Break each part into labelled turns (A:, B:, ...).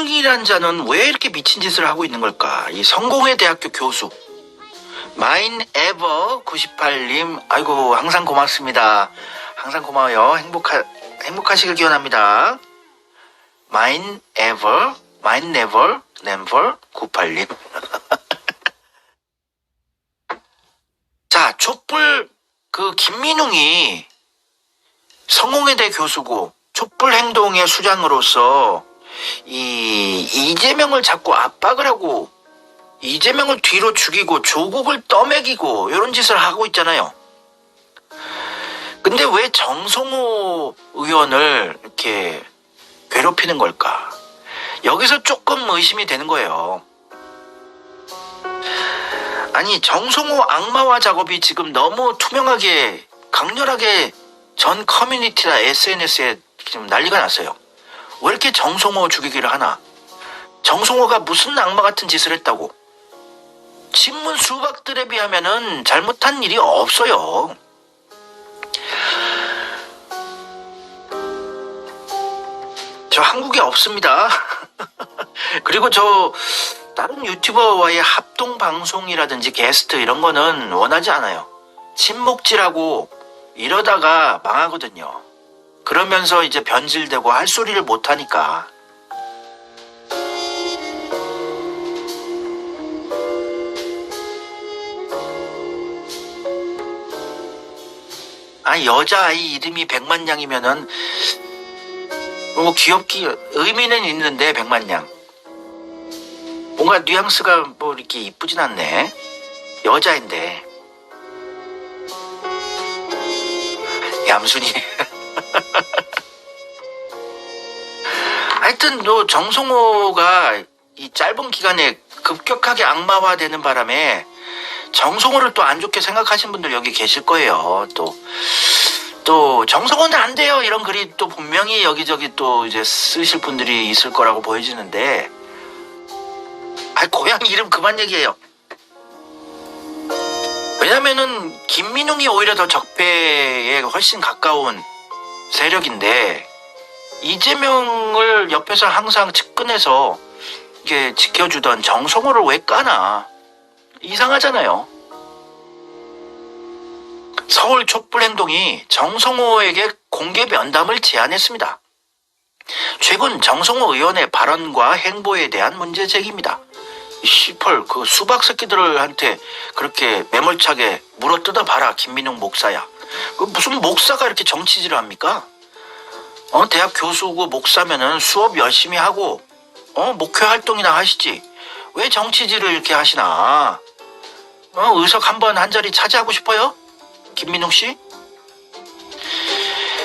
A: 김민웅이란 자는 왜 이렇게 미친 짓을 하고 있는 걸까? 이 성공회 대학교 교수 마인에버 98님, 아이고 항상 고맙습니다. 항상 고마워요. 행복하시길 기원합니다. 마인에버 98님. 자, 촛불 김민웅이 성공회대 교수고 촛불 행동의 수장으로서 이재명을 자꾸 압박을 하고 이재명을 뒤로 죽이고 조국을 떠먹이고 이런 짓을 하고 있잖아요. 근데 왜 정성호 의원을 이렇게 괴롭히는 걸까? 여기서 조금 의심이 되는 거예요. 아니, 정성호 악마화 작업이 지금 너무 투명하게 강렬하게 전 커뮤니티나 SNS에 지금 난리가 났어요. 왜 이렇게 정성호 죽이기를 하나? 정성호가 무슨 악마 같은 짓을 했다고? 신문 수박들에 비하면은 잘못한 일이 없어요. 저 한국에 없습니다. 그리고 저 다른 유튜버와의 합동 방송이라든지 게스트 이런 거는 원하지 않아요. 침묵질하고 이러다가 망하거든요. 그러면서 이제 변질되고 할 소리를 못하니까. 여자아이 이름이 백만냥이면은 뭐 귀엽기 의미는 있는데 백만냥 뭔가 뉘앙스가 뭐 이렇게 이쁘진 않네. 여자인데 얌순이. 하여튼 너 정성호가 이 짧은 기간에 급격하게 악마화되는 바람에 정성호를 또 안 좋게 생각하신 분들 여기 계실 거예요. 또 정성호는 안 돼요 이런 글이 또 분명히 여기저기 또 이제 쓰실 분들이 있을 거라고 보여지는데, 고양이 이름 그만 얘기해요. 왜냐면은 김민웅이 오히려 더 적폐에 훨씬 가까운 세력인데 이재명을 옆에서 항상 측근해서 이게 지켜주던 정성호를 왜 까나? 이상하잖아요. 서울 촛불행동이 정성호에게 공개 면담을 제안했습니다. 최근 정성호 의원의 발언과 행보에 대한 문제 제기입니다. 시펄 그 수박 새끼들한테 그렇게 매몰차게 물어뜯어 봐라 김민웅 목사야. 무슨 목사가 이렇게 정치질을 합니까? 대학 교수고 목사면은 수업 열심히 하고 목회 활동이나 하시지 왜 정치질을 이렇게 하시나? 의석 한번 한 자리 차지하고 싶어요? 김민웅 씨?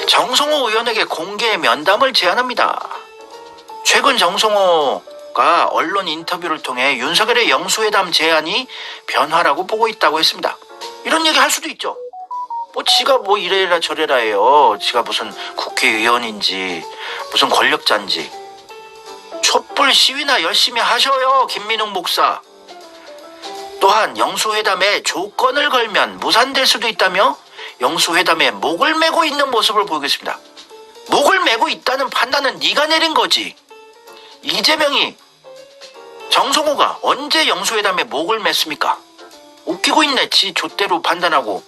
A: 정성호 의원에게 공개 면담을 제안합니다. 최근 정성호가 언론 인터뷰를 통해 윤석열의 영수회담 제안이 변화라고 보고 있다고 했습니다. 이런 얘기 할 수도 있죠. 지가 뭐 이래라 저래라 해요. 지가 무슨 국회의원인지 무슨 권력자인지. 촛불 시위나 열심히 하셔요 김민웅 목사. 또한 영수회담에 조건을 걸면 무산될 수도 있다며 영수회담에 목을 메고 있는 모습을 보이겠습니다. 목을 메고 있다는 판단은 네가 내린 거지. 이재명이 정성호가 언제 영수회담에 목을 맸습니까? 웃기고 있네. 지 좆대로 판단하고.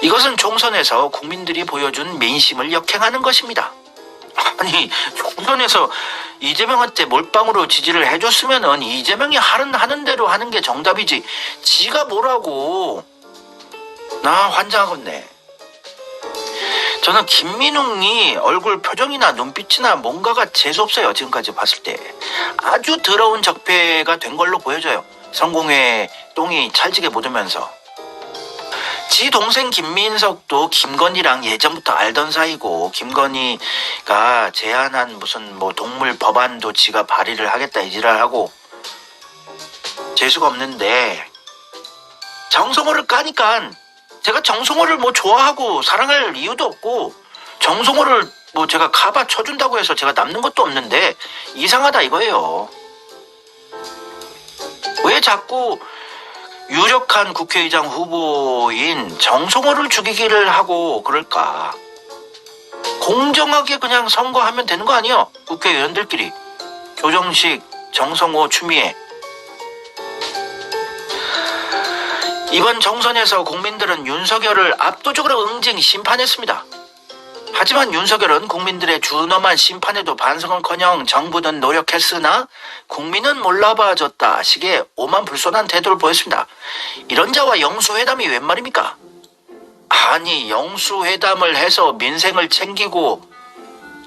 A: 이것은 총선에서 국민들이 보여준 민심을 역행하는 것입니다. 아니, 총선에서 이재명한테 몰빵으로 지지를 해줬으면은 이재명이 하는 대로 하는 게 정답이지. 지가 뭐라고. 나 환장하겠네. 저는 김민웅이 얼굴 표정이나 눈빛이나 뭔가가 재수없어요. 지금까지 봤을 때. 아주 더러운 적폐가 된 걸로 보여져요. 성공회 똥이 찰지게 묻으면서. 지 동생 김민석도 김건희랑 예전부터 알던 사이고, 김건희가 제안한 무슨 뭐 동물 법안도 지가 발의를 하겠다 이 지랄하고 재수가 없는데, 정성호를 까니까 제가 정성호를 뭐 좋아하고 사랑할 이유도 없고, 정성호를 뭐 제가 카바 쳐준다고 해서 제가 남는 것도 없는데 이상하다 이거예요. 왜 자꾸 유력한 국회의장 후보인 정성호를 죽이기를 하고 그럴까? 공정하게 그냥 선거하면 되는 거 아니야? 국회의원들끼리. 조정식, 정성호, 추미애. 이번 정선에서 국민들은 윤석열을 압도적으로 응징 심판했습니다. 하지만 윤석열은 국민들의 준엄한 심판에도 반성은커녕 정부는 노력했으나 국민은 몰라봐줬다 식의 오만불손한 태도를 보였습니다. 이런 자와 영수회담이 웬 말입니까? 아니, 영수회담을 해서 민생을 챙기고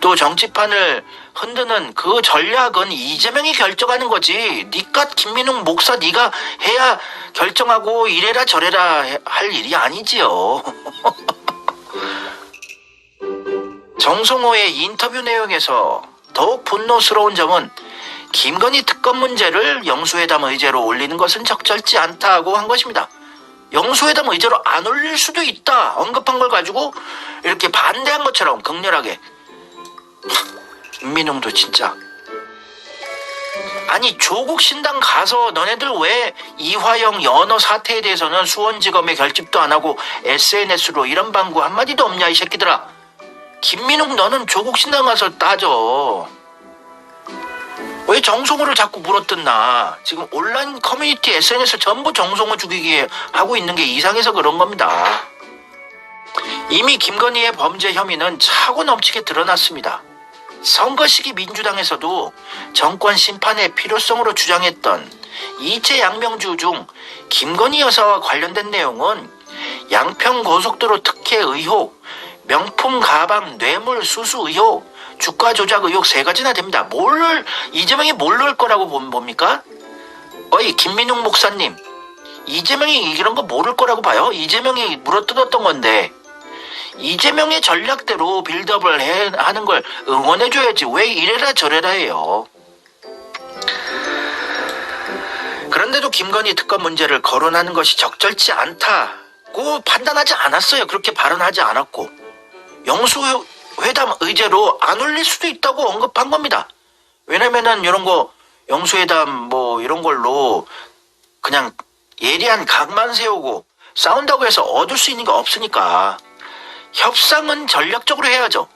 A: 또 정치판을 흔드는 그 전략은 이재명이 결정하는 거지. 니깟 김민웅 목사 네가 해야 결정하고 이래라 저래라 할 일이 아니지요. 정성호의 인터뷰 내용에서 더욱 분노스러운 점은 김건희 특검 문제를 영수회담 의제로 올리는 것은 적절치 않다고 한 것입니다. 영수회담 의제로 안 올릴 수도 있다 언급한 걸 가지고 이렇게 반대한 것처럼 극렬하게. 김민웅도 진짜. 아니, 조국 신당 가서 너네들 왜 이화영 연어 사태에 대해서는 수원지검에 결집도 안 하고 SNS로 이런 방구 한마디도 없냐 이 새끼들아. 김민웅 너는 조국 신당 가서 따져. 왜 정성호를 자꾸 물어뜯나. 지금 온라인 커뮤니티 SNS 전부 정성호 죽이기 하고 있는 게 이상해서 그런 겁니다. 이미 김건희의 범죄 혐의는 차고 넘치게 드러났습니다. 선거 시기 민주당에서도 정권 심판의 필요성으로 주장했던 이채 양명주 중 김건희 여사와 관련된 내용은 양평 고속도로 특혜 의혹, 명품 가방 뇌물 수수 의혹, 주가 조작 의혹 세 가지나 됩니다. 이재명이 모를 거라고 봅니까? 어이, 김민웅 목사님, 이재명이 이런 거 모를 거라고 봐요? 이재명이 물어뜯었던 건데 이재명의 전략대로 빌드업을 하는 걸 응원해줘야지 왜 이래라 저래라 해요. 그런데도 김건희 특검 문제를 거론하는 것이 적절치 않다고 판단하지 않았어요. 그렇게 발언하지 않았고 영수회담 의제로 안 올릴 수도 있다고 언급한 겁니다. 왜냐면은 이런 거 영수회담 뭐 이런 걸로 그냥 예리한 각만 세우고 싸운다고 해서 얻을 수 있는 게 없으니까 협상은 전략적으로 해야죠.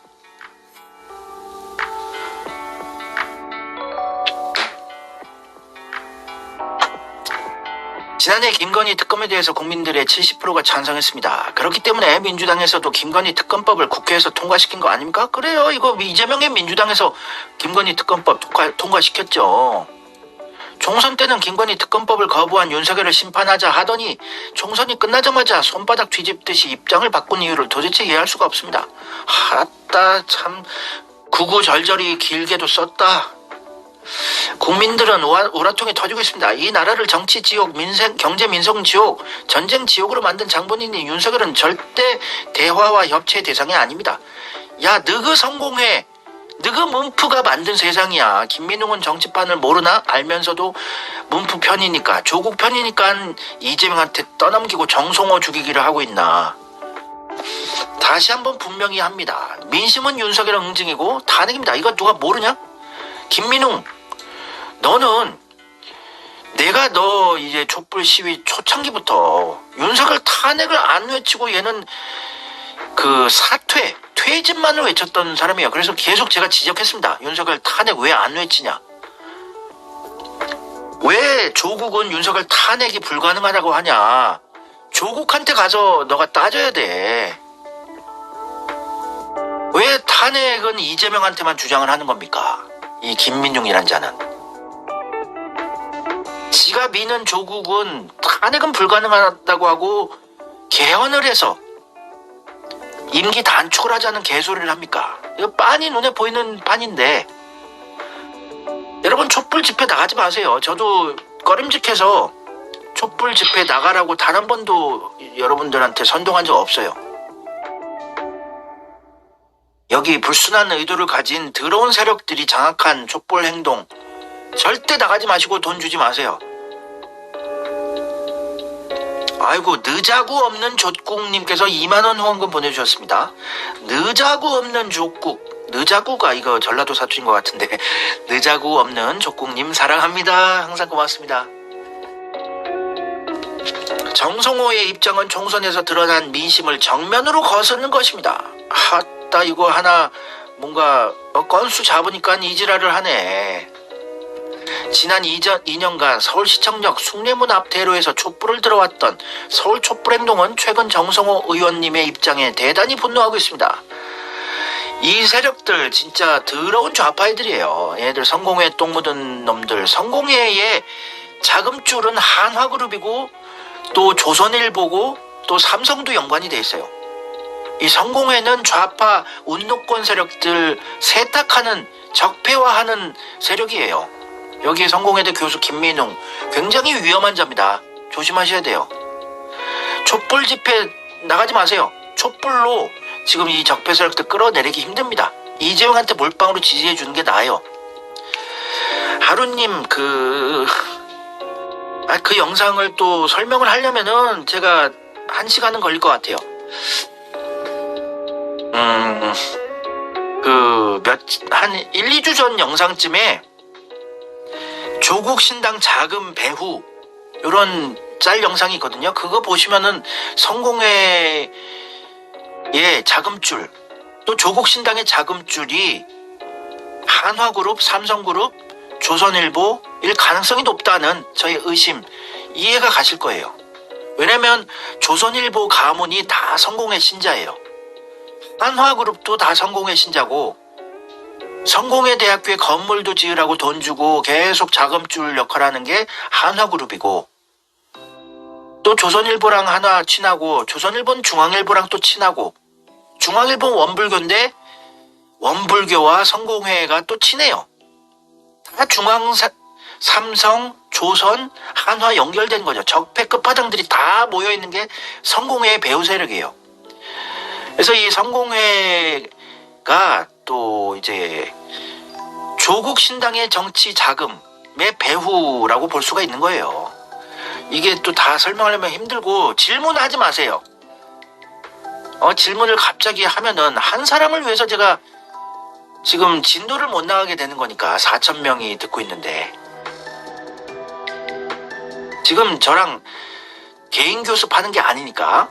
A: 지난해 김건희 특검에 대해서 국민들의 70%가 찬성했습니다. 그렇기 때문에 민주당에서도 김건희 특검법을 국회에서 통과시킨 거 아닙니까? 그래요. 이거 이재명의 민주당에서 김건희 특검법 통과시켰죠. 총선 때는 김건희 특검법을 거부한 윤석열을 심판하자 하더니 총선이 끝나자마자 손바닥 뒤집듯이 입장을 바꾼 이유를 도대체 이해할 수가 없습니다. 아따 참 구구절절히 길게도 썼다. 국민들은 우라통이 터지고 있습니다. 이 나라를 정치 지옥, 경제 민생 지옥, 전쟁 지옥으로 만든 장본인이 윤석열은 절대 대화와 협치의 대상이 아닙니다. 야, 너그 성공해. 너그 문프가 만든 세상이야. 김민웅은 정치판을 모르나? 알면서도 문프 편이니까, 조국 편이니까 이재명한테 떠넘기고 정성호 죽이기를 하고 있나. 다시 한번 분명히 합니다. 민심은 윤석열 응징이고 탄핵입니다. 이거 누가 모르냐? 김민웅, 너는 내가 너 이제 촛불 시위 초창기부터 윤석열 탄핵을 안 외치고 얘는 그 퇴진만을 외쳤던 사람이에요. 그래서 계속 제가 지적했습니다. 윤석열 탄핵 왜 안 외치냐? 왜 조국은 윤석열 탄핵이 불가능하다고 하냐? 조국한테 가서 너가 따져야 돼. 왜 탄핵은 이재명한테만 주장을 하는 겁니까? 이 김민중이란 자는. 지가 미는 조국은 탄핵은 불가능하다고 하고 개헌을 해서 임기 단축을 하자는 개소리를 합니까? 이거 빤히 눈에 보이는 빤인데, 여러분 촛불 집회 나가지 마세요. 저도 꺼림직해서 촛불 집회 나가라고 단 한 번도 여러분들한테 선동한 적 없어요. 여기 불순한 의도를 가진 더러운 세력들이 장악한 촛불 행동 절대 나가지 마시고 돈 주지 마세요. 아이고, 느자구 없는 족국님께서 2만원 후원금 보내주셨습니다. 느자구 없는 족국, 느자구가 이거 전라도 사투리인 것 같은데 느자구 없는 족국님 사랑합니다. 항상 고맙습니다. 정성호의 입장은 총선에서 드러난 민심을 정면으로 거스르는 것입니다. 잡았다 이거 하나 뭔가 건수 잡으니까 이지랄을 하네. 지난 2년간 서울시청역 숭례문 앞 대로에서 촛불을 들어왔던 서울 촛불행동은 최근 정성호 의원님의 입장에 대단히 분노하고 있습니다. 이 세력들 진짜 더러운 좌파애들이에요. 얘들 성공회 똥 묻은 놈들. 성공회의 자금줄은 한화그룹이고 또 조선일보고 또 삼성도 연관이 돼 있어요. 이 성공회는 좌파 운동권 세력들 세탁하는 적폐화하는 세력이에요. 여기에 성공회대 교수 김민웅 굉장히 위험한 자입니다. 조심하셔야 돼요. 촛불 집회 나가지 마세요. 촛불로 지금 이 적폐 세력들 끌어내리기 힘듭니다. 이재명한테 몰빵으로 지지해 주는 게 나아요. 하루님 그 영상을 또 설명을 하려면은 제가 1시간은 걸릴 것 같아요. 한 1, 2주 전 영상쯤에 조국 신당 자금 배후 이런 짤 영상이 있거든요. 그거 보시면은 성공회의 자금줄 또 조국 신당의 자금줄이 한화그룹, 삼성그룹, 조선일보일 가능성이 높다는 저의 의심 이해가 가실 거예요. 왜냐면 조선일보 가문이 다 성공회 신자예요. 한화그룹도 다 성공회 신자고 성공회 대학교에 건물도 지으라고 돈 주고 계속 자금줄 역할하는 게 한화그룹이고 또 조선일보랑 한화 친하고 조선일보는 중앙일보랑 또 친하고 중앙일보는 원불교인데 원불교와 성공회가 또 친해요. 다 삼성, 조선, 한화 연결된 거죠. 적폐 끝파당들이 다 모여있는 게 성공회의 배후 세력이에요. 그래서 이 성공회가 또 이제 조국 신당의 정치 자금의 배후라고 볼 수가 있는 거예요. 이게 또 다 설명하려면 힘들고 질문하지 마세요. 질문을 갑자기 하면은 한 사람을 위해서 제가 지금 진도를 못 나가게 되는 거니까 4,000명이 듣고 있는데 지금 저랑 개인 교습하는 게 아니니까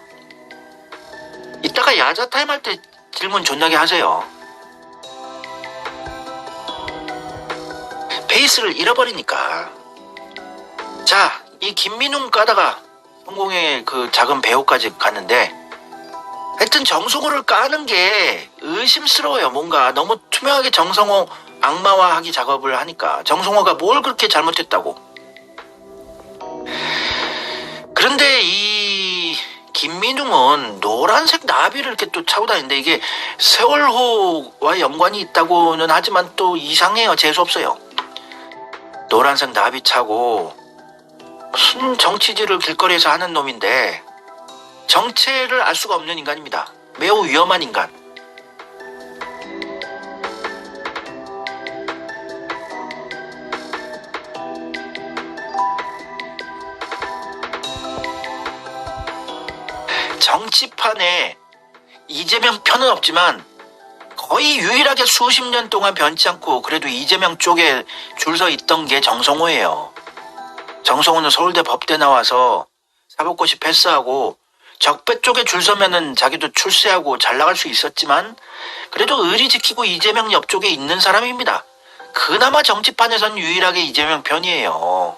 A: 이따가 야자타임 할 때 질문 존나게 하세요. 페이스를 잃어버리니까. 자, 이 김민웅 까다가 성공의 그 작은 배우까지 갔는데 하여튼 정성호를 까는 게 의심스러워요. 뭔가 너무 투명하게 정성호 악마화하기 작업을 하니까 정성호가 뭘 그렇게 잘못했다고. 그런데 이 김민웅은 노란색 나비를 이렇게 또 차고 다니는데 이게 세월호와 연관이 있다고는 하지만 또 이상해요. 재수 없어요. 노란색 나비 차고 무슨 정치질을 길거리에서 하는 놈인데 정체를 알 수가 없는 인간입니다. 매우 위험한 인간. 정치판에 이재명 편은 없지만 거의 유일하게 수십 년 동안 변치 않고 그래도 이재명 쪽에 줄 서 있던 게 정성호예요. 정성호는 서울대 법대 나와서 사법고시 패스하고 적폐 쪽에 줄 서면은 자기도 출세하고 잘 나갈 수 있었지만 그래도 의리 지키고 이재명 옆쪽에 있는 사람입니다. 그나마 정치판에선 유일하게 이재명 편이에요.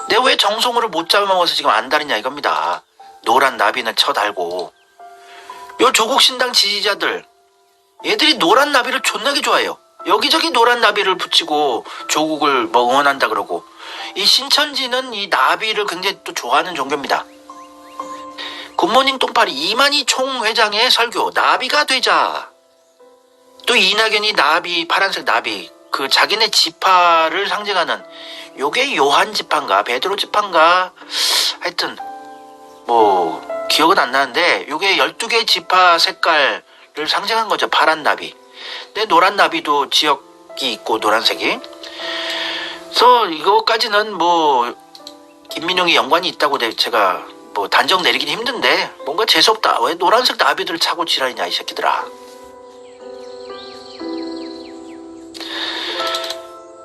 A: 근데 왜 정성호를 못 잡아먹어서 지금 안달이냐 이겁니다. 노란 나비는 쳐달고 요 조국 신당 지지자들 얘들이 노란 나비를 존나게 좋아해요. 여기저기 노란 나비를 붙이고 조국을 뭐 응원한다 그러고 이 신천지는 이 나비를 굉장히 또 좋아하는 종교입니다. 굿모닝 똥파리 이만희 총회장의 설교 나비가 되자. 또 이낙연이 나비 파란색 나비 그 자기네 지파를 상징하는 요게 요한 지파인가 베드로 지파인가 하여튼 뭐 기억은 안 나는데 요게 12개 지파 색깔을 상징한 거죠. 파란 나비. 근데 노란 나비도 지역이 있고 노란색이. 그래서 이거까지는 뭐 김민용이 연관이 있다고 제가 뭐 단정 내리긴 힘든데 뭔가 재수없다. 왜 노란색 나비들을 차고 지랄이냐 이 새끼들아.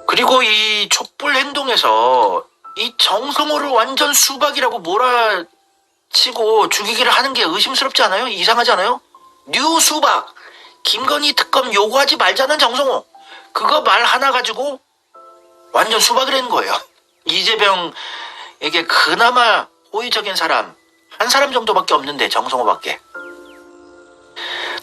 A: 그리고 이 촛불 행동에서 이 정성호를 완전 수박이라고 몰아치고 죽이기를 하는 게 의심스럽지 않아요? 이상하지 않아요? 뉴 수박 김건희 특검 요구하지 말자는 정성호. 그거 말 하나 가지고 완전 수박을 한 거예요. 이재명에게 그나마 호의적인 사람 한 사람 정도밖에 없는데 정성호밖에.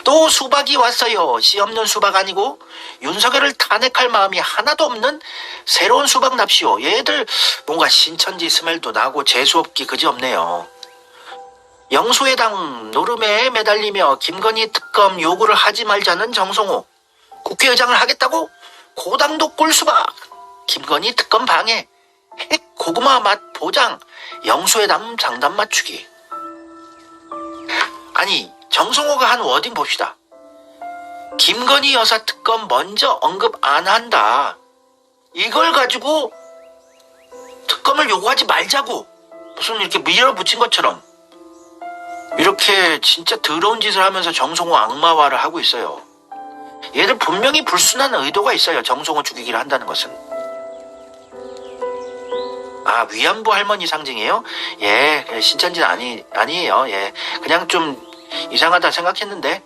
A: 또 수박이 왔어요. 씨 없는 수박 아니고 윤석열을 탄핵할 마음이 하나도 없는 새로운 수박 납시오. 얘들 뭔가 신천지 스멜도 나고 재수없기 그지없네요. 영수회당 노름에 매달리며 김건희 특검 요구를 하지 말자는 정성호. 국회의장을 하겠다고? 고당도 꿀수박. 김건희 특검 방해. 핵 고구마 맛 보장. 영수회담 장단 맞추기. 아니 정성호가 한 워딩 봅시다. 김건희 여사 특검 먼저 언급 안 한다. 이걸 가지고 특검을 요구하지 말자고 무슨 이렇게 밀어붙인 것처럼 이렇게 진짜 더러운 짓을 하면서 정성호 악마화를 하고 있어요. 얘들 분명히 불순한 의도가 있어요. 정성호 죽이기를 한다는 것은. 아, 위안부 할머니 상징이에요? 예, 신천지는 아니에요. 예, 그냥 좀 이상하다 생각했는데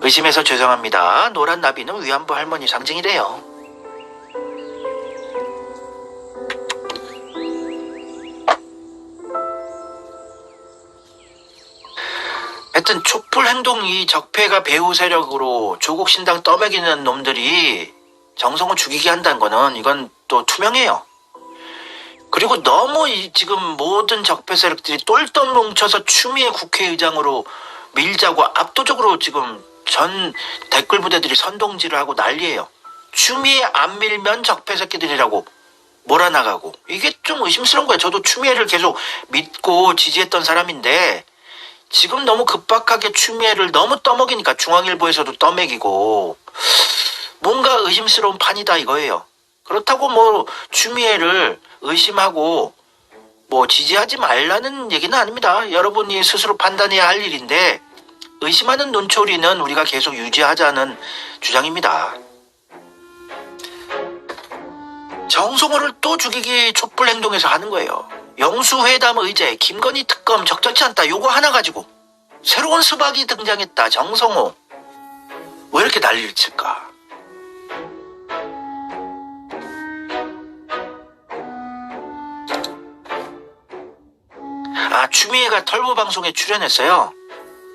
A: 의심해서 죄송합니다. 노란 나비는 위안부 할머니 상징이래요. 하여튼 촛불 행동이 적폐가 배후 세력으로 조국 신당 떠먹이는 놈들이 정성호 죽이게 한다는 거는 이건 또 투명해요. 그리고 너무 지금 모든 적폐 세력들이 똘똘 뭉쳐서 추미애 국회의장으로 밀자고 압도적으로 지금 전 댓글 부대들이 선동질을 하고 난리예요. 추미애 안 밀면 적폐 새끼들이라고 몰아나가고. 이게 좀 의심스러운 거예요. 저도 추미애를 계속 믿고 지지했던 사람인데 지금 너무 급박하게 추미애를 너무 떠먹이니까 중앙일보에서도 떠먹이고 뭔가 의심스러운 판이다 이거예요. 그렇다고 뭐 추미애를 의심하고 뭐 지지하지 말라는 얘기는 아닙니다. 여러분이 스스로 판단해야 할 일인데 의심하는 눈초리는 우리가 계속 유지하자는 주장입니다. 정성호를 또 죽이기 촛불 행동에서 하는 거예요. 영수회담 의제, 김건희 특검 적절치 않다. 요거 하나 가지고 새로운 수박이 등장했다. 정성호. 왜 이렇게 난리를 칠까? 아, 추미애가 털보 방송에 출연했어요.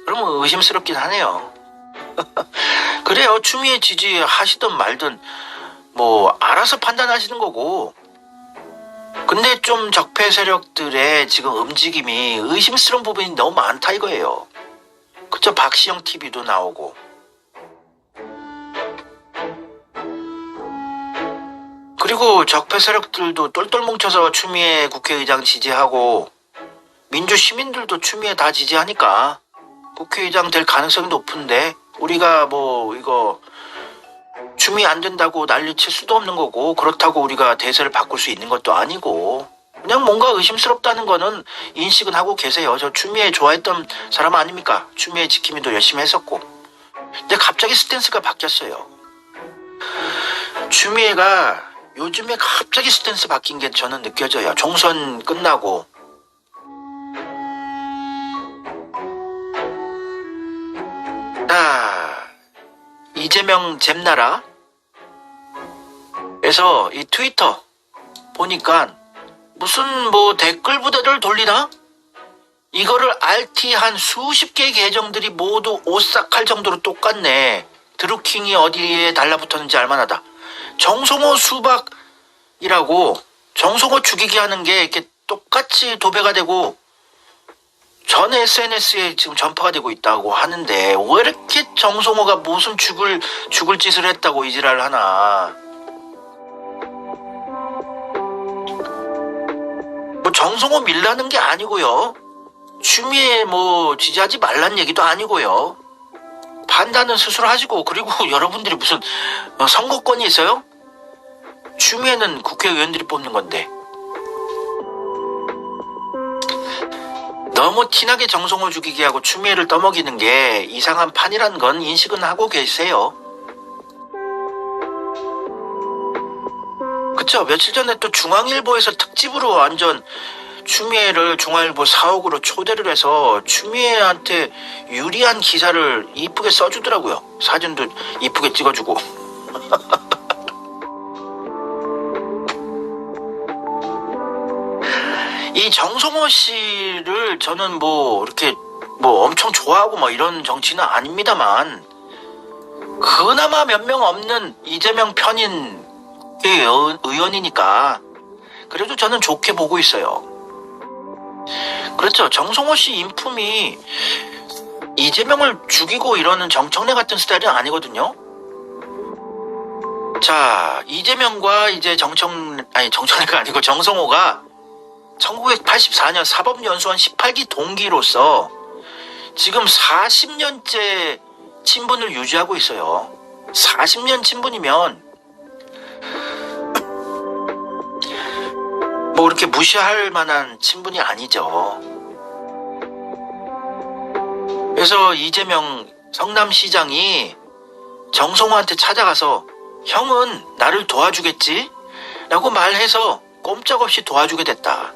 A: 그러면 의심스럽긴 하네요. 그래요. 추미애 지지하시든 말든 뭐 알아서 판단하시는 거고. 근데 좀 적폐 세력들의 지금 움직임이 의심스러운 부분이 너무 많다 이거예요. 그쵸? 박시영 TV도 나오고. 그리고 적폐 세력들도 똘똘 뭉쳐서 추미애 국회의장 지지하고 민주 시민들도 추미애 다 지지하니까 국회의장 될 가능성이 높은데 우리가 뭐 이거 추미애 안 된다고 난리칠 수도 없는 거고 그렇다고 우리가 대세를 바꿀 수 있는 것도 아니고 그냥 뭔가 의심스럽다는 거는 인식은 하고 계세요. 저 추미애 좋아했던 사람 아닙니까? 추미애 지킴이도 열심히 했었고. 근데 갑자기 스탠스가 바뀌었어요. 추미애가 요즘에 갑자기 스탠스 바뀐 게 저는 느껴져요. 총선 끝나고. 이재명 잼나라에서 이 트위터 보니까 무슨 뭐 댓글 부대를 돌리나? 이거를 RT 한 수십 개의 계정들이 모두 오싹할 정도로 똑같네. 드루킹이 어디에 달라붙었는지 알만하다. 정성호 수박이라고 정성호 죽이게 하는 게 이렇게 똑같이 도배가 되고 전 SNS에 지금 전파가 되고 있다고 하는데 왜 이렇게 정성호가 무슨 죽을 짓을 했다고 이지랄을 하나. 뭐 정성호 밀라는 게 아니고요. 추미애 뭐 지지하지 말란 얘기도 아니고요. 판단은 스스로 하시고. 그리고 여러분들이 무슨 선거권이 있어요? 추미애는 국회의원들이 뽑는 건데. 너무 티나게 정성호 죽이게 하고 추미애를 떠먹이는 게 이상한 판이라는 건 인식은 하고 계세요. 그쵸? 며칠 전에 또 중앙일보에서 특집으로 완전 추미애를 중앙일보 사옥으로 초대를 해서 추미애한테 유리한 기사를 이쁘게 써주더라고요. 사진도 이쁘게 찍어주고. 이 정성호 씨를 저는 이렇게 엄청 좋아하고 이런 정치는 아닙니다만, 그나마 몇 명 없는 이재명 편인 의원이니까 그래도 저는 좋게 보고 있어요. 그렇죠. 정성호 씨 인품이 이재명을 죽이고 이러는 정청래 같은 스타일은 아니거든요. 자, 이재명과 이제 정청래가 아니고 정성호가 1984년 사법연수원 18기 동기로서 지금 40년째 친분을 유지하고 있어요. 40년 친분이면 이렇게 무시할 만한 친분이 아니죠. 그래서 이재명 성남시장이 정성호한테 찾아가서 형은 나를 도와주겠지? 라고 말해서 꼼짝없이 도와주게 됐다.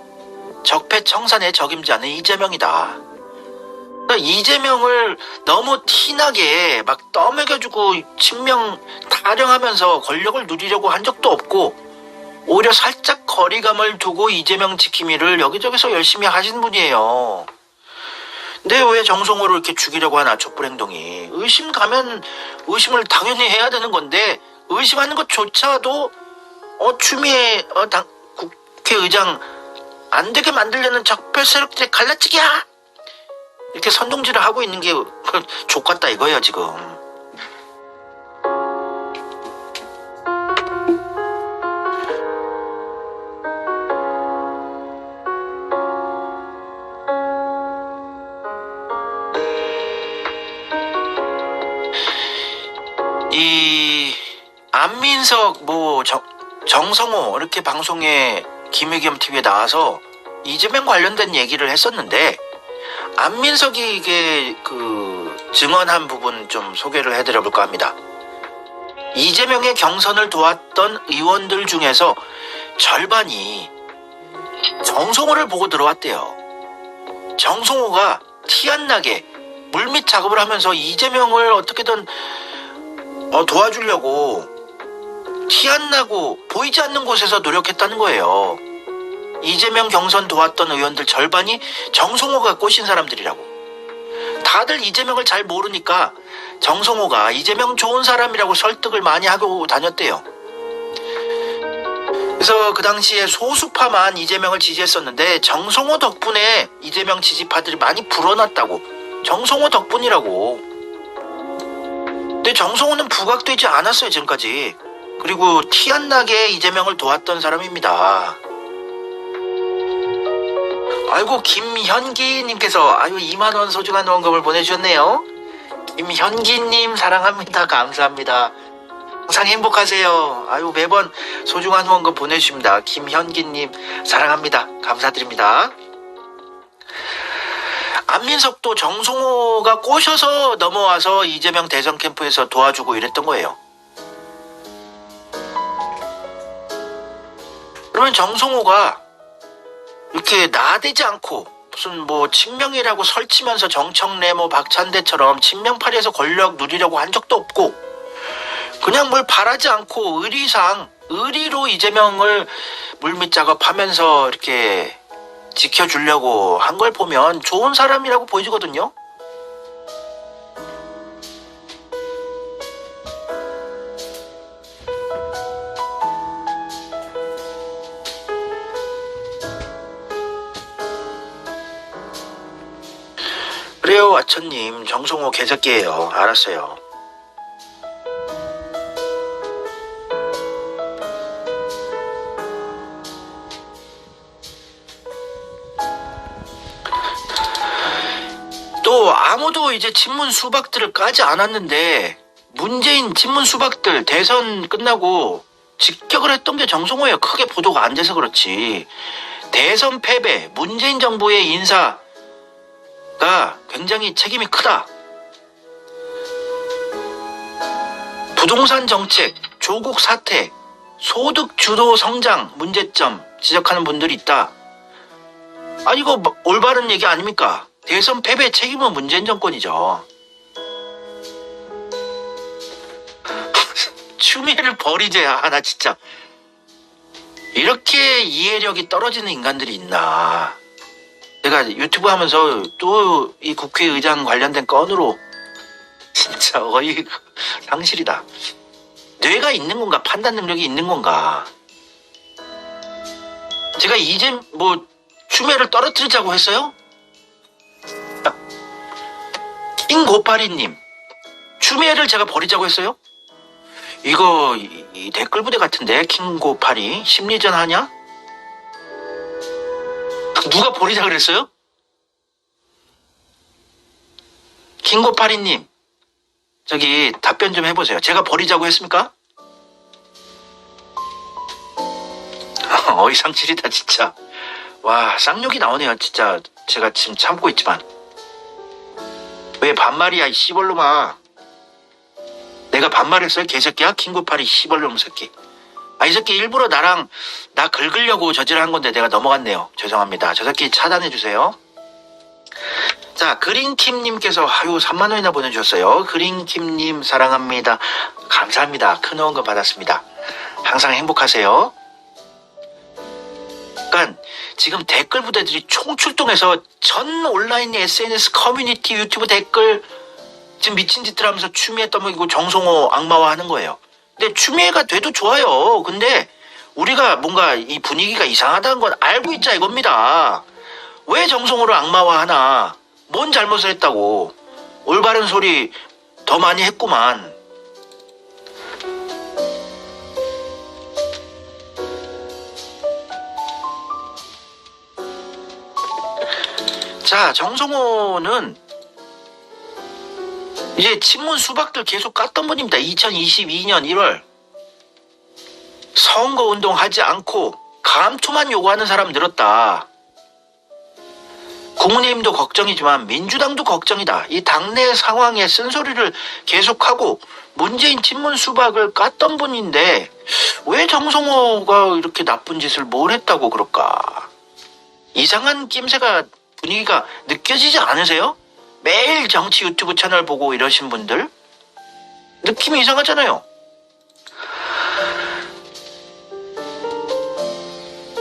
A: 적폐청산에 적임자는 이재명이다. 그러니까 이재명을 너무 티나게 떠먹여주고 친명 타령하면서 권력을 누리려고 한 적도 없고, 오히려 살짝 거리감을 두고 이재명 지킴이를 여기저기서 열심히 하신 분이에요. 근데 왜 정성호를 이렇게 죽이려고 하나, 촛불 행동이. 의심 가면 의심을 당연히 해야 되는 건데, 의심하는 것조차도 추미애 국회의장 안 되게 만들려는 적폐 세력들의 갈라치기야! 이렇게 선동질을 하고 있는 게 족같다 이거예요, 지금. 이 안민석 정성호 이렇게 방송에 김의겸 TV에 나와서 이재명 관련된 얘기를 했었는데, 안민석이 이게 증언한 부분 좀 소개를 해드려 볼까 합니다. 이재명의 경선을 도왔던 의원들 중에서 절반이 정성호를 보고 들어왔대요. 정성호가 티 안 나게 물밑 작업을 하면서 이재명을 어떻게든 도와주려고 티 안 나고 보이지 않는 곳에서 노력했다는 거예요. 이재명 경선 도왔던 의원들 절반이 정성호가 꼬신 사람들이라고. 다들 이재명을 잘 모르니까 정성호가 이재명 좋은 사람이라고 설득을 많이 하고 다녔대요. 그래서 그 당시에 소수파만 이재명을 지지했었는데 정성호 덕분에 이재명 지지파들이 많이 불어났다고. 정성호 덕분이라고. 근데 정성호는 부각되지 않았어요, 지금까지. 그리고 티 안 나게 이재명을 도왔던 사람입니다. 아이고, 김현기님께서 2만원 소중한 후원금을 보내주셨네요. 김현기님 사랑합니다. 감사합니다. 항상 행복하세요. 매번 소중한 후원금 보내주십니다. 김현기님 사랑합니다. 감사드립니다. 안민석도 정성호가 꼬셔서 넘어와서 이재명 대선 캠프에서 도와주고 이랬던 거예요. 그러면 정성호가 이렇게 나대지 않고 무슨 친명이라고 설치면서 정청래 박찬대처럼 친명파리에서 권력 누리려고 한 적도 없고, 그냥 뭘 바라지 않고 의리로 이재명을 물밑 작업하면서 이렇게 지켜주려고 한 걸 보면 좋은 사람이라고 보여지거든요. 그래요, 아천님. 정성호 개새끼예요. 알았어요. 또 아무도 이제 친문 수박들을 까지 않았는데, 문재인 친문 수박들 대선 끝나고 직격을 했던 게 정성호예요. 크게 보도가 안 돼서 그렇지. 대선 패배, 문재인 정부의 인사가 굉장히 책임이 크다. 부동산 정책, 조국 사태, 소득 주도 성장 문제점 지적하는 분들이 있다. 아니 이거 올바른 얘기 아닙니까? 대선 패배 책임은 문재인 정권이죠. 추미애를 버리자. 나 진짜 이렇게 이해력이 떨어지는 인간들이 있나. 내가 유튜브 하면서 또 이 국회의장 관련된 건으로 진짜 어이가 상실이다. 뇌가 있는 건가? 판단 능력이 있는 건가? 제가 이제 추미애를 떨어뜨리자고 했어요? 킹고파리님, 추미애를 제가 버리자고 했어요? 이거 이 댓글 부대 같은데. 킹고파리 심리전 하냐? 누가 버리자 그랬어요? 킹고파리님, 저기 답변 좀 해보세요. 제가 버리자고 했습니까? 어이상실이다 진짜. 와, 쌍욕이 나오네요 진짜. 제가 지금 참고 있지만 왜 반말이야 이 씨벌놈아. 내가 반말했어요 개새끼야? 킹고파리 씨벌놈 새끼. 이 새끼 일부러 나 긁으려고 저지른 건데 내가 넘어갔네요. 죄송합니다. 저 새끼 차단해주세요. 자, 그린킴님께서 3만원이나 보내주셨어요. 그린킴님 사랑합니다. 감사합니다. 큰 후원금 받았습니다. 항상 행복하세요. 그러니까 지금 댓글 부대들이 총출동해서 전 온라인 SNS 커뮤니티 유튜브 댓글 지금 미친 짓들 하면서 추미애 떠먹이고 정성호 악마화하는 거예요. 근데 추미애가 돼도 좋아요. 근데 우리가 뭔가 이 분위기가 이상하다는 건 알고 있자 이겁니다. 왜 정성호를 악마화하나? 뭔 잘못을 했다고. 올바른 소리 더 많이 했구만. 자, 정성호는 이제 친문 수박들 계속 깠던 분입니다. 2022년 1월 선거운동 하지 않고 감투만 요구하는 사람 늘었다. 국민의힘도 걱정이지만 민주당도 걱정이다. 이 당내 상황에 쓴소리를 계속하고 문재인 친문 수박을 깠던 분인데 왜 정성호가 이렇게 나쁜 짓을 뭘 했다고 그럴까? 이상한 낌새가 분위기가 느껴지지 않으세요? 매일 정치 유튜브 채널 보고 이러신 분들 느낌이 이상하잖아요.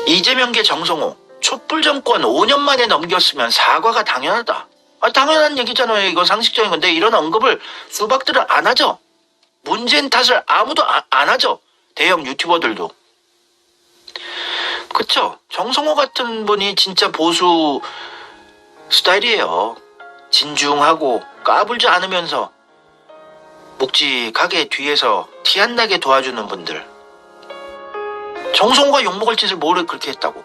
A: 이재명계 정성호 촛불 정권 5년 만에 넘겼으면 사과가 당연하다. 당연한 얘기잖아요. 이거 상식적인 건데 이런 언급을 수박들은 안 하죠. 문재인 탓을 아무도 안 하죠. 대형 유튜버들도. 그쵸? 정성호 같은 분이 진짜 보수 스타일이에요. 진중하고 까불지 않으면서 묵직하게 뒤에서 티 안 나게 도와주는 분들. 정성호가 욕먹을 짓을 뭘 그렇게 했다고.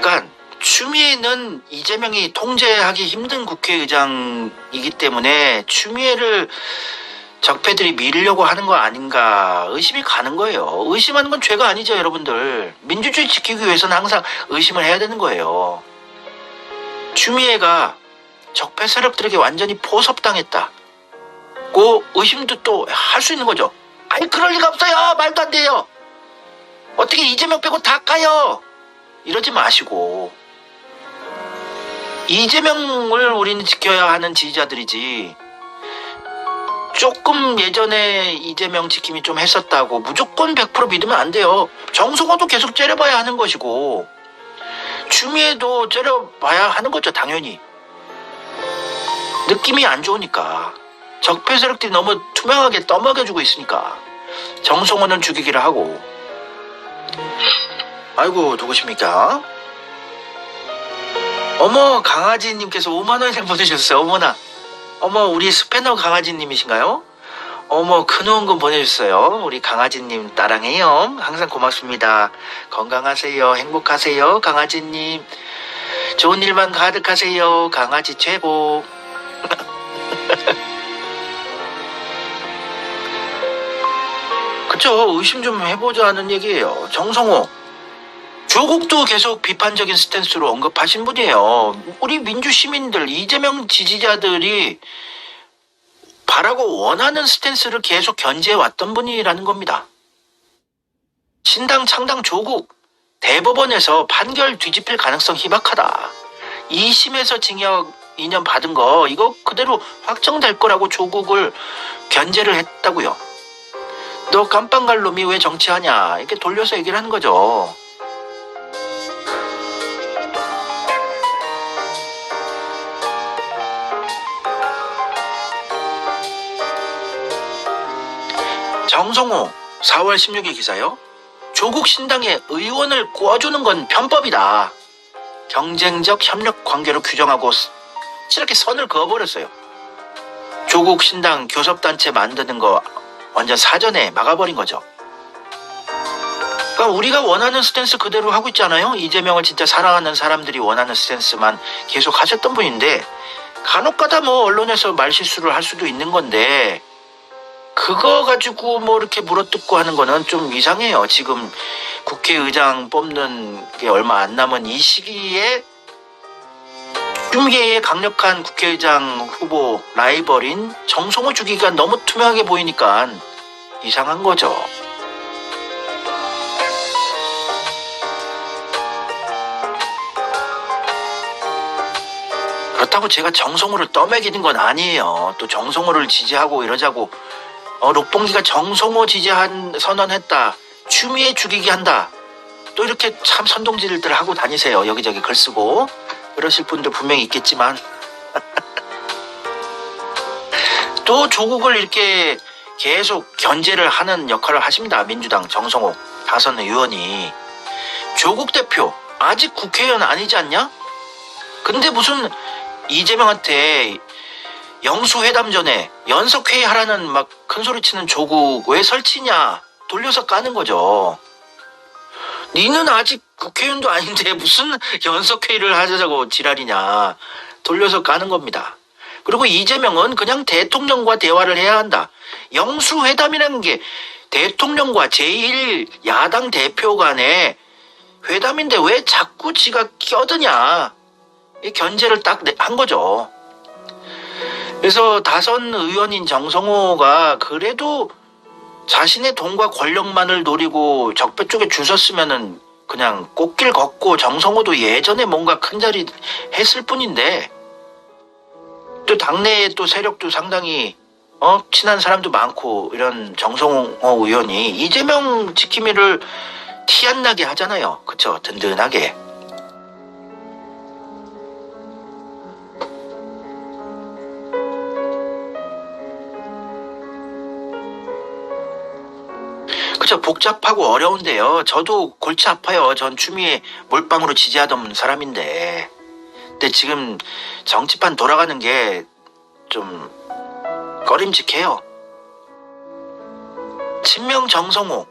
A: 그러니까 추미애는 이재명이 통제하기 힘든 국회의장이기 때문에 추미애를 적폐들이 밀려고 하는 거 아닌가 의심이 가는 거예요. 의심하는 건 죄가 아니죠, 여러분들. 민주주의 지키기 위해서는 항상 의심을 해야 되는 거예요. 추미애가 적폐 세력들에게 완전히 포섭당했다고 의심도 또 할 수 있는 거죠. 아니 그럴 리가 없어요. 말도 안 돼요. 어떻게 이재명 빼고 다 까요. 이러지 마시고 이재명을 우리는 지켜야 하는 지지자들이지 조금 예전에 이재명 지킴이 좀 했었다고 무조건 100% 믿으면 안 돼요. 정성호도 계속 째려봐야 하는 것이고 추미애도 째려봐야 하는 거죠. 당연히 느낌이 안 좋으니까 적폐 세력들이 너무 투명하게 떠먹여주고 있으니까 정성호는 죽이기를 하고. 아이고 누구십니까? 어머 강아지님께서 5만원 보내주셨어요. 어머나. 어머 우리 스패너 강아지님이신가요? 어머 큰 후원금 보내주셨어요. 우리 강아지님 따랑해요. 항상 고맙습니다. 건강하세요. 행복하세요. 강아지님 좋은 일만 가득하세요. 강아지 최고. 그쵸. 의심 좀 해보자는 얘기예요. 정성호 조국도 계속 비판적인 스탠스로 언급하신 분이에요. 우리 민주 시민들 이재명 지지자들이 바라고 원하는 스탠스를 계속 견제해왔던 분이라는 겁니다. 신당 창당 조국 대법원에서 판결 뒤집힐 가능성 희박하다. 2심에서 징역 2년 받은 거 이거 그대로 확정될 거라고 조국을 견제를 했다고요. 너 깜빵 갈 놈이 왜 정치하냐 이렇게 돌려서 얘기를 하는 거죠. 정성호 4월 16일 기사요. 조국 신당에 의원을 꼬아주는 건 편법이다. 경쟁적 협력 관계로 규정하고 이렇게 선을 그어버렸어요. 조국 신당 교섭단체 만드는 거 완전 사전에 막아버린 거죠. 그러니까 우리가 원하는 스탠스 그대로 하고 있잖아요. 이재명을 진짜 사랑하는 사람들이 원하는 스탠스만 계속 하셨던 분인데 간혹가다 뭐 언론에서 말실수를 할 수도 있는 건데 그거 가지고 뭐 이렇게 물어뜯고 하는 거는 좀 이상해요. 지금 국회의장 뽑는 게 얼마 안 남은 이 시기에 흉계의 강력한 국회의장 후보 라이벌인 정성호 주기가 너무 투명하게 보이니까 이상한 거죠. 그렇다고 제가 정성호를 떠먹이는 건 아니에요. 또 정성호를 지지하고 이러자고 록봉기가 정성호 지지한 선언했다. 추미애 죽이기 한다. 또 이렇게 참 선동질들 하고 다니세요. 여기저기 글 쓰고 그러실 분들 분명히 있겠지만 또 조국을 이렇게 계속 견제를 하는 역할을 하십니다. 민주당 정성호 다선 의원이. 조국 대표 아직 국회의원 아니지 않냐? 근데 무슨 이재명한테 영수회담 전에 연석회의 하라는 막 큰소리치는 조국 왜 설치냐 돌려서 까는 거죠. 니는 아직 국회의원도 아닌데 무슨 연석회의를 하자고 지랄이냐 돌려서 까는 겁니다. 그리고 이재명은 그냥 대통령과 대화를 해야 한다. 영수회담이라는 게 대통령과 제1야당 대표 간의 회담인데 왜 자꾸 지가 껴드냐 이 견제를 딱 한 거죠. 그래서 다선 의원인 정성호가 그래도 자신의 돈과 권력만을 노리고 적폐 쪽에 줄 섰으면은 그냥 꽃길 걷고 정성호도 예전에 뭔가 큰 자리 했을 뿐인데 또 당내에 또 세력도 상당히 친한 사람도 많고 이런 정성호 의원이 이재명 지킴이를 티 안 나게 하잖아요. 그쵸? 든든하게. 그쵸, 복잡하고 어려운데요. 저도 골치 아파요. 전 추미애 몰빵으로 지지하던 사람인데. 근데 지금 정치판 돌아가는 게 좀 꺼림직해요. 친명 정성호.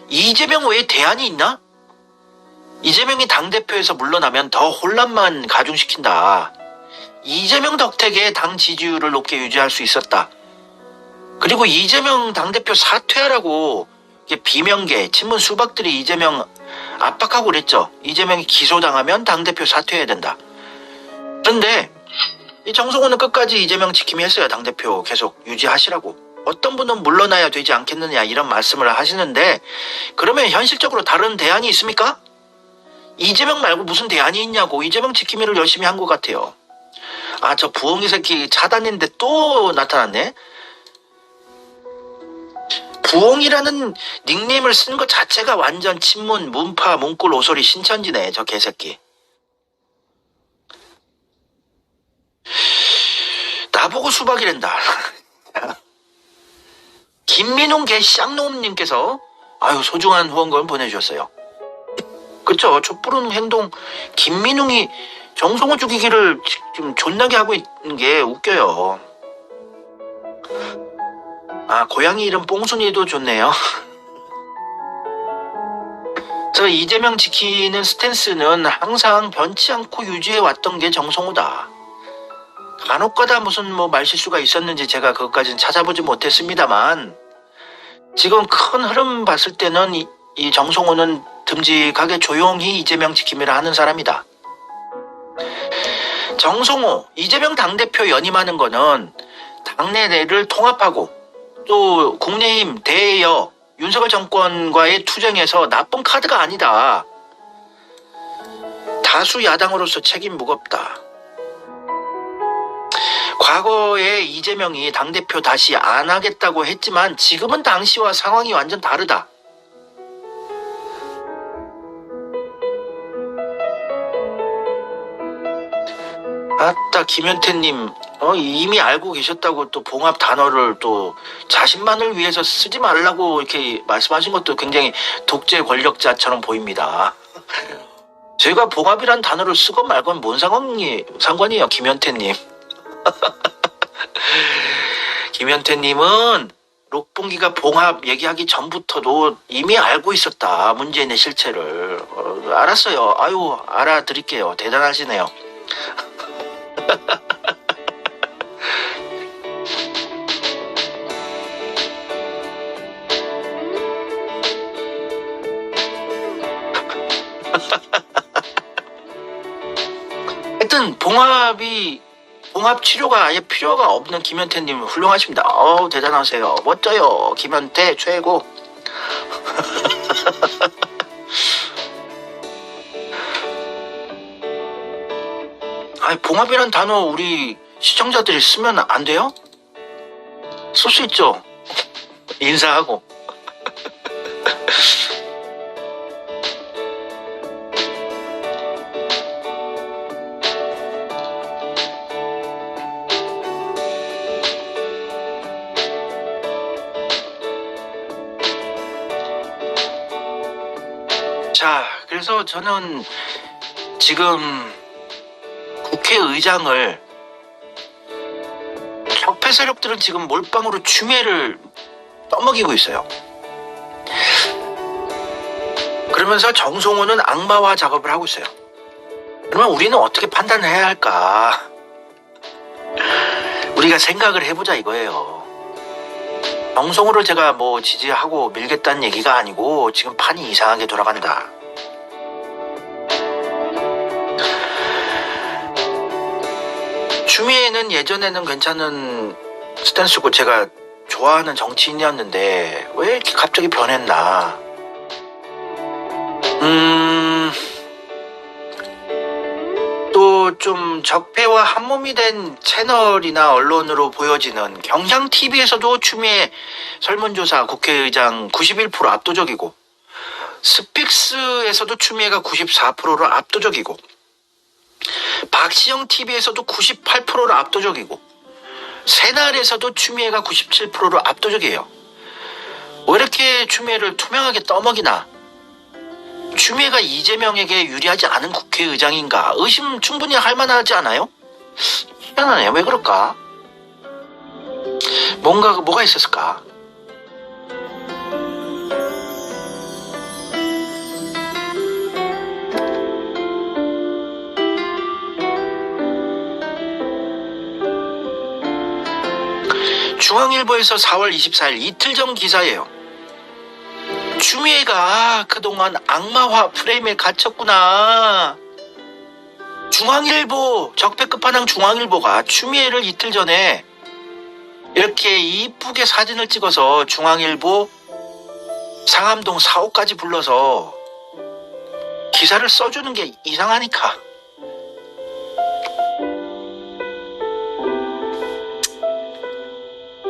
A: 이재명 외에 대안이 있나? 이재명이 당대표에서 물러나면 더 혼란만 가중시킨다. 이재명 덕택에 당 지지율을 높게 유지할 수 있었다. 그리고 이재명 당대표 사퇴하라고 비명계, 친문 수박들이 이재명 압박하고 그랬죠. 이재명이 기소당하면 당대표 사퇴해야 된다. 그런데 이 정성호는 끝까지 이재명 지킴이 했어요. 당대표 계속 유지하시라고. 어떤 분은 물러나야 되지 않겠느냐 이런 말씀을 하시는데 그러면 현실적으로 다른 대안이 있습니까? 이재명 말고 무슨 대안이 있냐고. 이재명 지킴이를 열심히 한 것 같아요. 아, 저 부엉이 새끼 차단인데 또 나타났네. 부엉이라는 닉네임을 쓴 것 자체가 완전 친문, 문파, 문골, 오소리, 신천지네. 저 개새끼. 나보고 수박이란다. 김민웅 개 쌍놈님께서 아유 소중한 후원금 보내주셨어요. 그쵸? 촛불은 행동. 김민웅이 정성호 죽이기를 지금 존나게 하고 있는 게 웃겨요. 아, 고양이 이름 뽕순이도 좋네요. 저 이재명 지키는 스탠스는 항상 변치 않고 유지해왔던 게 정성호다. 간혹가다 무슨 뭐 말실수가 있었는지 제가 그것까지는 찾아보지 못했습니다만 지금 큰 흐름 봤을 때는 이 정성호는 듬직하게 조용히 이재명 지킴이를 하는 사람이다. 정성호, 이재명 당대표 연임하는 거는 당내를 통합하고 또 국내힘 대여 윤석열 정권과의 투쟁에서 나쁜 카드가 아니다. 다수 야당으로서 책임 무겁다. 과거에 이재명이 당대표 다시 안 하겠다고 했지만 지금은 당시와 상황이 완전 다르다. 아따, 김현태님, 이미 알고 계셨다고 또 봉합 단어를 또 자신만을 위해서 쓰지 말라고 이렇게 말씀하신 것도 굉장히 독재 권력자처럼 보입니다. 제가 봉합이란 단어를 쓰건 말건 뭔 상관이에요, 김현태님. 김현태님은 록봉기가 봉합 얘기하기 전부터도 이미 알고 있었다. 문재인의 실체를. 알았어요. 아유, 알아드릴게요. 대단하시네요. 하여튼 봉합 치료가 아예 필요가 없는 김현태님 훌륭하십니다. 대단하세요. 멋져요. 김현태 최고. 아니, 봉합이란 단어 우리 시청자들이 쓰면 안 돼요? 쓸 수 있죠. 인사하고. 자, 그래서 저는 지금 국회의장을 적폐 세력들은 지금 몰빵으로 추미애를 떠먹이고 있어요. 그러면서 정성호는 악마화 작업을 하고 있어요. 그러면 우리는 어떻게 판단을 해야 할까? 우리가 생각을 해보자 이거예요. 정성호를 제가 뭐 지지하고 밀겠다는 얘기가 아니고 지금 판이 이상하게 돌아간다. 추미애는 예전에는 괜찮은 스탠스고 제가 좋아하는 정치인이었는데 왜 이렇게 갑자기 변했나. 또 좀 적폐와 한몸이 된 채널이나 언론으로 보여지는 경향TV에서도 추미애 설문조사 국회의장 91% 압도적이고, 스픽스에서도 추미애가 94%로 압도적이고, 박시영TV에서도 98%로 압도적이고, 새날에서도 추미애가 97%로 압도적이에요. 왜 이렇게 추미애를 투명하게 떠먹이나? 추미애가 이재명에게 유리하지 않은 국회의장인가? 의심 충분히 할 만하지 않아요? 희한하네요. 왜 그럴까? 뭐가 있었을까? 중앙일보에서 4월 24일 이틀 전 기사예요. 추미애가 그동안 악마화 프레임에 갇혔구나. 중앙일보, 적폐 끝판왕 중앙일보가 추미애를 이틀 전에 이렇게 이쁘게 사진을 찍어서 중앙일보 상암동 4호까지 불러서 기사를 써주는 게 이상하니까.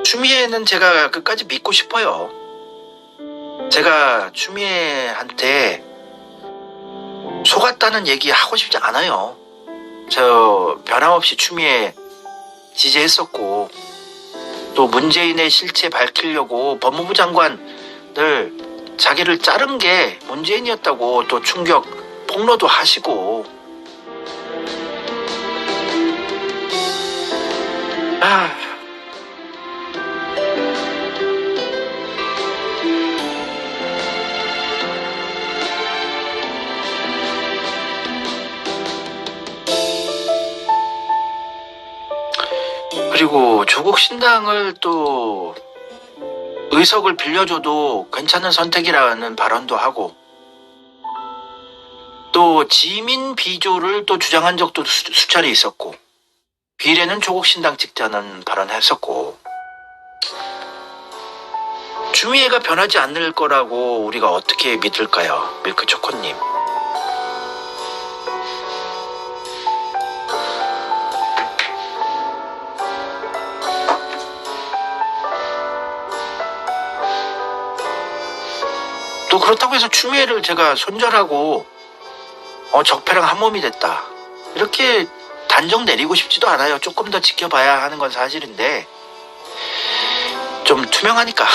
A: 추미애는 제가 끝까지 믿고 싶어요. 제가 추미애한테 속았다는 얘기 하고 싶지 않아요. 저 변함없이 추미애 지지했었고, 또 문재인의 실체 밝히려고 법무부 장관을 자기를 자른 게 문재인이었다고 또 충격 폭로도 하시고. 그리고 조국 신당을 또 의석을 빌려줘도 괜찮은 선택이라는 발언도 하고, 또 지민 비조를 또 주장한 적도 수차례 있었고, 비례는 조국 신당 찍자는 발언했었고, 추미애가 변하지 않을 거라고 우리가 어떻게 믿을까요? 밀크초코님. 또 그렇다고 해서 추미애를 제가 손절하고 적폐랑 한 몸이 됐다, 이렇게 단정 내리고 싶지도 않아요. 조금 더 지켜봐야 하는 건 사실인데 좀 투명하니까.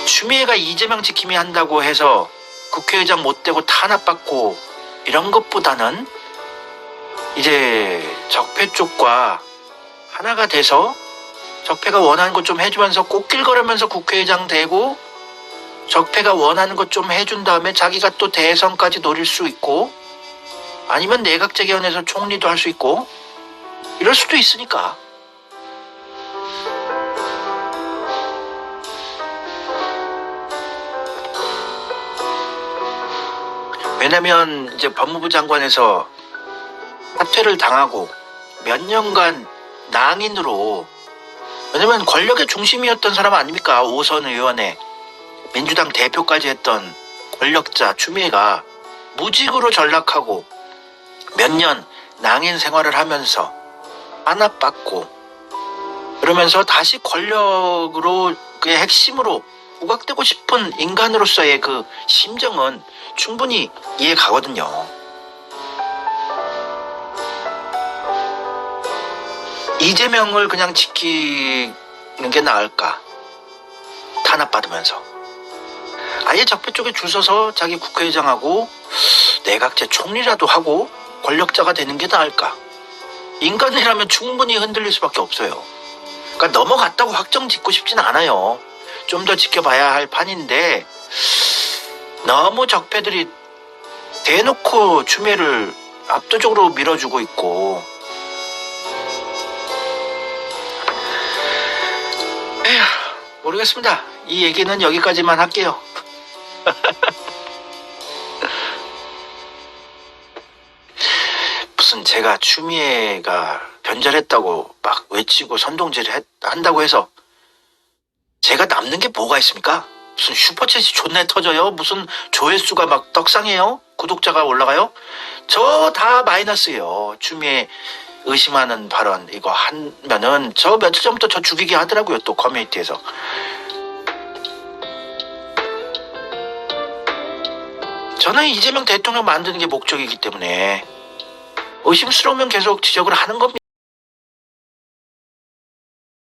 A: 추미애가 이재명 지킴이 한다고 해서 국회의장 못 되고 탄압받고 이런 것보다는 이제 적폐 쪽과 하나가 돼서 적폐가 원하는 것 좀 해주면서 꽃길걸으면서 국회의장 되고, 적폐가 원하는 것 좀 해준 다음에 자기가 또 대선까지 노릴 수 있고, 아니면 내각 재개헌에서 총리도 할 수 있고, 이럴 수도 있으니까. 왜냐면 이제 법무부 장관에서 사퇴를 당하고 몇 년간 낭인으로, 왜냐면 권력의 중심이었던 사람 아닙니까? 5선 의원에 민주당 대표까지 했던 권력자 추미애가 무직으로 전락하고 몇 년 낭인 생활을 하면서 안압받고 그러면서 다시 권력으로 그의 핵심으로 부각되고 싶은 인간으로서의 그 심정은 충분히 이해가거든요. 이재명을 그냥 지키는 게 나을까? 탄압받으면서 아예 적폐 쪽에 줄 서서 자기 국회의장하고 내각제 총리라도 하고 권력자가 되는 게 나을까? 인간이라면 충분히 흔들릴 수밖에 없어요. 그러니까 넘어갔다고 확정 짓고 싶진 않아요. 좀 더 지켜봐야 할 판인데 너무 적폐들이 대놓고 추미애를 압도적으로 밀어주고 있고, 에휴, 모르겠습니다. 이 얘기는 여기까지만 할게요. 무슨 제가 추미애가 변절했다고 막 외치고 선동질을 한다고 해서 제가 남는 게 뭐가 있습니까? 무슨 슈퍼챗이 존나 터져요? 무슨 조회수가 막 떡상해요? 구독자가 올라가요? 저 다 마이너스예요. 추미애 의심하는 발언 이거 하면은 저 며칠 전부터 저 죽이게 하더라고요. 또 커뮤니티에서. 저는 이재명 대통령 만드는 게 목적이기 때문에 의심스러우면 계속 지적을 하는 겁니다.